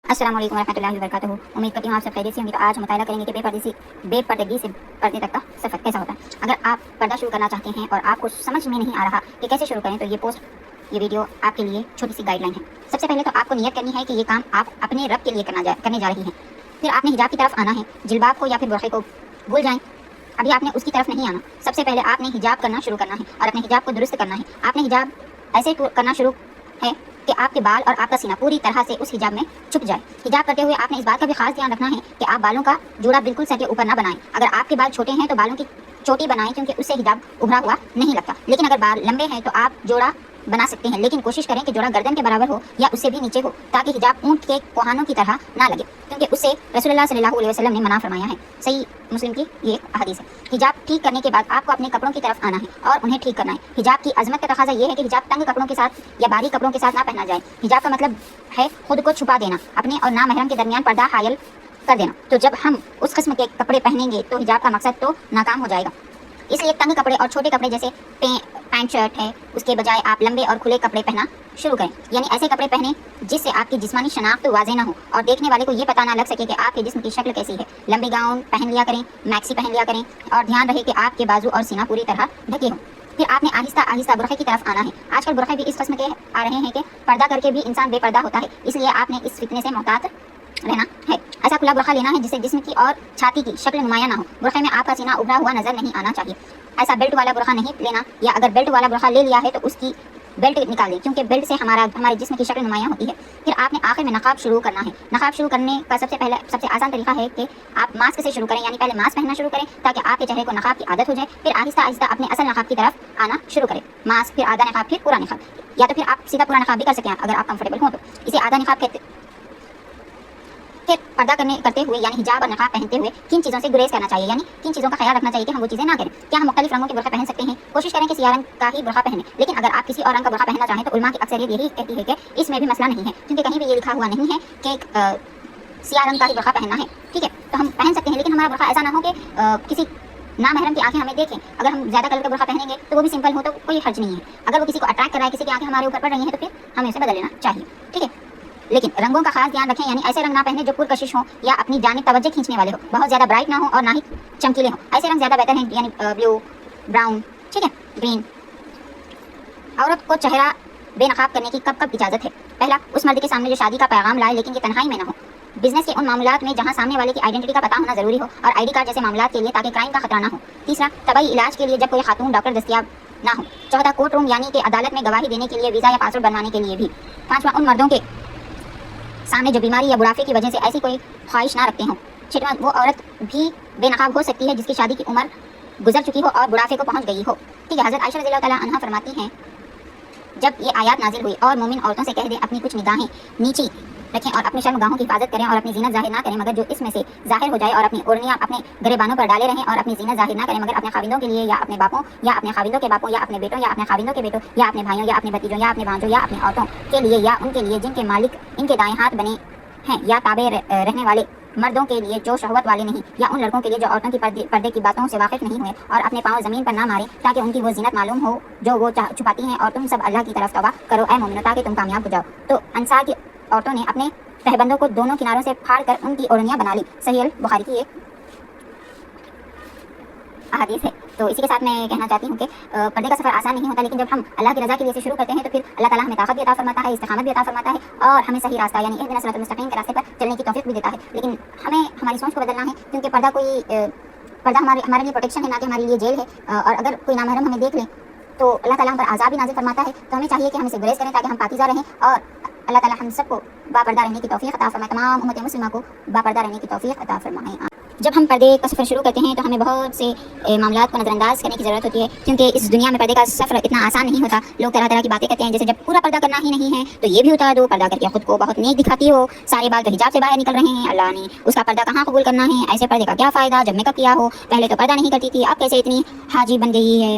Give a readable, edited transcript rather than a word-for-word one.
السلام علیکم ورحمۃ اللہ وبرکاتہ. امید کرتی ہوں آپ سب خیریت سے ہوں گے. تو آج ہم مطالعہ کریں گے کہ بے پردگی سے پردے تک کا سفر کیسا ہوتا ہے. اگر آپ پردہ شروع کرنا چاہتے ہیں اور آپ کو سمجھ میں نہیں آ رہا کہ کیسے شروع کریں تو یہ ویڈیو آپ کے لیے چھوٹی سی گائیڈ لائن ہے. سب سے پہلے تو آپ کو نیت کرنی ہے کہ یہ کام آپ اپنے رب کے لیے کرنے جا رہی ہیں. پھر آپ نے حجاب کی طرف آنا ہے. جلباب کو یا پھر برقعے کو بھول جائیں, ابھی آپ نے اس کی طرف نہیں آنا. سب سے پہلے آپ نے حجاب کرنا شروع کرنا ہے اور اپنے حجاب کو درست کرنا ہے. آپ نے حجاب ایسے کرنا شروع ہے کہ آپ کے بال اور آپ کا سینہ پوری طرح سے اس حجاب میں چھپ جائے. حجاب کرتے ہوئے آپ نے اس بات کا بھی خاص دھیان رکھنا ہے کہ آپ بالوں کا جوڑا بالکل سر کے اوپر نہ بنائیں. اگر آپ کے بال چھوٹے ہیں تو بالوں کی چوٹی بنائیں کیونکہ اس سے حجاب ابھرا ہوا نہیں لگتا. لیکن اگر بال لمبے ہیں تو آپ جوڑا بنا سکتے ہیں, لیکن کوشش کریں کہ جوڑا گردن کے برابر ہو یا اس سے بھی نیچے ہو تاکہ حجاب اونٹ کے کوہانوں کی طرح نہ لگے, کیونکہ اس سے رسول اللہ صلی اللہ علیہ وسلم نے منع فرمایا ہے. صحیح مسلم کی یہ حدیث ہے. حجاب ٹھیک کرنے کے بعد آپ کو اپنے کپڑوں کی طرف آنا ہے اور انہیں ٹھیک کرنا ہے. حجاب کی عظمت کا تقاضا یہ ہے کہ حجاب تنگ کپڑوں کے ساتھ یا باریک کپڑوں کے ساتھ نہ پہنا جائے. حجاب کا مطلب ہے خود کو چھپا دینا, اپنے اور نامحرم کے درمیان پردہ حائل کر دینا. تو جب ہم اس قسم کے کپڑے پہنیں گے تو حجاب کا مقصد تو ناکام ہو جائے گا. اس لیے تنگ کپڑے اور چھوٹے کپڑے جیسے پینٹ شرٹ ہے اس کے بجائے آپ لمبے اور کھلے کپڑے پہنا شروع کریں. یعنی ایسے کپڑے پہنیں جس سے آپ کی جسمانی شناخت واضح نہ ہو اور دیکھنے والے کو یہ پتہ نہ لگ سکے کہ آپ کے جسم کی شکل کیسی ہے. لمبے گاؤن پہن لیا کریں, میکسی پہن لیا کریں اور دھیان رہے کہ آپ کے بازو اور سینہ پوری طرح ڈھکے ہوں. پھر آپ نے آہستہ آہستہ برقعے کی طرف آنا ہے. آج کل برقعے بھی اس قسم کے آ رہے ہیں کہ پردہ کر کے بھی انسان بے پردہ ہوتا ہے, اس لیے آپ نے اس فتنے سے محتاط رہنا ہے. ایسا کھلا برقع لینا ہے جس سے جسم کی اور چھاتی کی شکل نمایاں نہ ہو. برقعے میں آپ کا سینہ ابھرا ہوا نظر نہیں آنا چاہیے. ایسا بیلٹ والا برقع نہیں لینا, یا اگر بیلٹ والا برقع لے لیا ہے تو اس کی بیلٹ نکال دیں کیونکہ بیلٹ سے ہمارے جسم کی شکل نمایاں ہوتی ہے. پھر آپ نے آخر میں نقاب شروع کرنا ہے. نقاب شروع کرنے کا سب سے آسان طریقہ ہے کہ آپ ماسک سے شروع کریں, یعنی پہلے ماسک پہننا شروع کریں تاکہ آپ کے چہرے کو نقاب کی عادت ہو جائے. پھر آہستہ آہستہ اپنے اصل نقاب کی طرف آنا شروع کریں. ماسک, پھر آدھا نقاب, پھر پورا نقاب, یا تو پھر آپ سیدھا پورا نقاب بھی کر سکتے ہیں اگر آپ کمفرٹیبل ہوں تو. اسے آدھا نقاب کہتے. پھر پردہ کرتے ہوئے یعنی حجاب اور نقاب پہنتے ہوئے کن چیزوں سے گریز کرنا چاہیے, یعنی کن چیزوں کا خیال رکھنا چاہیے کہ ہم وہ چیزیں نہ کریں. کیا ہم مختلف رنگوں کے برقع پہن سکتے ہیں؟ کوشش کریں کہ سیاہ رنگ کا ہی برقع پہنیں, لیکن اگر آپ کسی اور رنگ کا برقع پہننا چاہیں تو علماء کی اکثریت یہی کہتی ہے کہ اس میں بھی مسئلہ نہیں ہے, کیونکہ کہیں بھی یہ لکھا ہوا نہیں ہے کہ سیاہ رنگ کا ہی برقع پہننا ہے. ٹھیک ہے, تو ہم پہن سکتے ہیں, لیکن ہمارا برقع ایسا نہ ہو کہ کسی نامحرم کی آنکھیں ہمیں دیکھیں. اگر ہم زیادہ کلر کا برقع پہنیں گے تو وہ بھی سمپل ہو تو کوئی حرج نہیں ہے. اگر وہ کسی کو اٹریکٹ کر رہا ہے, کسی کی آنکھیں ہمارے اوپر پڑ رہی ہیں, تو پھر ہمیں اسے بدل لینا چاہیے. ٹھیک ہے, لیکن رنگوں کا خاص دھیان رکھیں, یعنی ایسے رنگ نہ پہنیں جو پرکشش ہوں یا اپنی جانب توجہ کھینچنے والے ہوں. بہت زیادہ برائٹ نہ ہوں اور نہ ہی چمکیلے ہوں. ایسے رنگ زیادہ بہتر ہیں, یعنی بلو, براؤن, ٹھیک ہے, گرین. عورت کو چہرہ بے نقاب کرنے کی کب اجازت ہے؟ پہلا, اس مرد کے سامنے جو شادی کا پیغام لائے لیکن یہ تنہائی میں نہ ہو. بزنس کے ان معاملات میں جہاں سامنے والے کی آئیڈینٹی کا پتہ ہونا ضروری ہو, اور آئی ڈی کارڈ جیسے معاملات کے لیے تاکہ کرائم کا خطرہ نہ ہو. تیسرا, طبی علاج کے لیے جب کوئی خاتون ڈاکٹر دستیاب نہ ہو. چوتھا, کورٹ روم یعنی کہ عدالت میں گواہی دینے کے لیے ویزا یا پاسپورٹ بنوانے کے لیے بھی. پانچواں, ان مردوں کے سامنے جو بیماری یا بڑھاپے کی وجہ سے ایسی کوئی خواہش نہ رکھتے ہوں. چھٹواں, وہ عورت بھی بے نقاب ہو سکتی ہے جس کی شادی کی عمر گزر چکی ہو اور بڑھاپے کو پہنچ گئی ہو. ٹھیک ہے, حضرت عائشہ رضی اللہ تعالیٰ عنہا فرماتی ہیں جب یہ آیات نازل ہوئی اور مومن عورتوں سے کہہ دیں اپنی کچھ نگاہیں نیچی رکھیں اور اپنی شرمگاہوں کی حفاظت کریں اور اپنی زینت ظاہر نہ کریں مگر جو اس میں سے ظاہر ہو جائے, اور اپنی اوڑھنیاں اپنے گریبانوں پر ڈالے رہیں اور اپنی زینت ظاہر نہ کریں مگر اپنے خاوندوں کے لیے یا اپنے باپوں یا اپنے خاوندوں کے باپوں یا اپنے بیٹوں یا اپنے خاوندوں کے بیٹوں یا اپنے بھائیوں یا اپنے بھتیجوں یا اپنے بھانجوں یا اپنی عورتوں کے لیے یا ان کے لیے جن کے مالک ان کے دائیں ہاتھ بنے ہیں یا تابع رہنے والے مردوں کے لیے جو شہوت والے نہیں, یا ان لڑکوں کے لیے جو عورتوں کی پردے کی باتوں سے واقف نہیں ہوئے اور اپنے پاؤں زمین پر نہ ماریں تاکہ ان کی وہ زینت معلوم ہو جو وہ چھپاتی ہیں. اور تم سب اللہ کی طرف توبہ کرو اے مومنو تاکہ تم کامیاب ہو جاؤ. تو انصار کی عورتوں نے اپنے تہبندوں کو دونوں کناروں سے پھاڑ کر ان کی اوڑھنیاں بنا لی. صحیح البخاری کی ایک احادیث ہے. تو اسی کے ساتھ میں کہنا چاہتی ہوں کہ پردے کا سفر آسان نہیں ہوتا, لیکن جب ہم اللہ کی رضا کے لیے سے شروع کرتے ہیں تو پھر اللہ تعالیٰ ہمیں طاقت بھی عطا فرماتا ہے, استقامت بھی عطا فرماتا ہے اور ہمیں صحیح راستہ یعنی اہدنا الصراط المستقیم کے راستے پر چلنے کی توفیق بھی دیتا ہے. لیکن ہمیں ہماری سوچ کو بدلنا ہے, کیونکہ پردہ ہمارے لیے پروٹیکشن ہے نہ کہ ہمارے لیے جیل ہے. اور اگر کوئی نامحرم ہمیں دیکھ لے تو اللہ تعالیٰ ہم پر عذاب بھی نازل فرماتا ہے. تو ہمیں چاہیے کہ ہم اسے گریز کریں تاکہ ہم پاکیزہ رہیں اور اللہ تعالیٰ ہم سب کو باپردہ رہنے کی توفیق عطا فرمائے. تمام امت مسلمہ کو باپردہ رہنے کی توفیق عطا فرمائے. جب ہم پردے کا سفر شروع کرتے ہیں تو ہمیں بہت سے معاملات کو نظر انداز کرنے کی ضرورت ہوتی ہے, کیونکہ اس دنیا میں پردے کا سفر اتنا آسان نہیں ہوتا. لوگ طرح طرح کی باتیں کرتے ہیں, جیسے جب پورا پردہ کرنا ہی نہیں ہے تو یہ بھی اتار دو, پردہ کر کے خود کو بہت نیک دکھاتی ہو, سارے بال تو حجاب سے باہر نکل رہے ہیں, اللہ نے اس کا پردہ کہاں قبول کرنا ہے, ایسے پردے کا کیا فائدہ, جب میک اپ کیا ہو پہلے تو پردہ نہیں کرتی تھی اب کیسے اتنی حاجی بن گئی ہے.